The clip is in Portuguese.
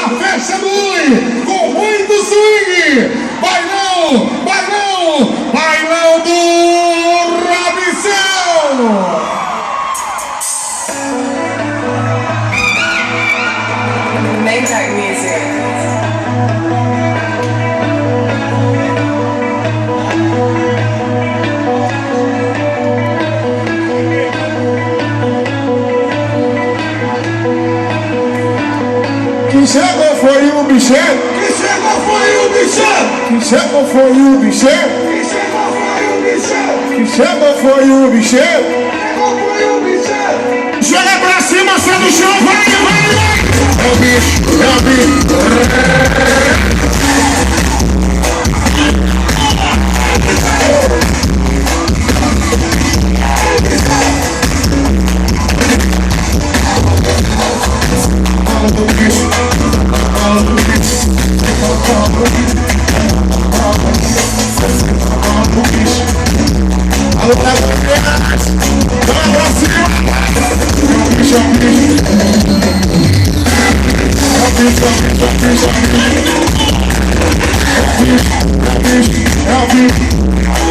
a festa do Ui, com muito swing. Bailão, bailão, bailão do Robson. Make that music. Quem chegou foi o bichê. Quem chegou foi o bichê. Quem chegou foi o bichê. Quem chegou foi o bichê. Quem chegou foi o bichê. Chegou foi o bichê. Joga pra cima, sai do chão, vai, vai, vai. É o bicho, é o bicho. Alô, Brasil! Brasil!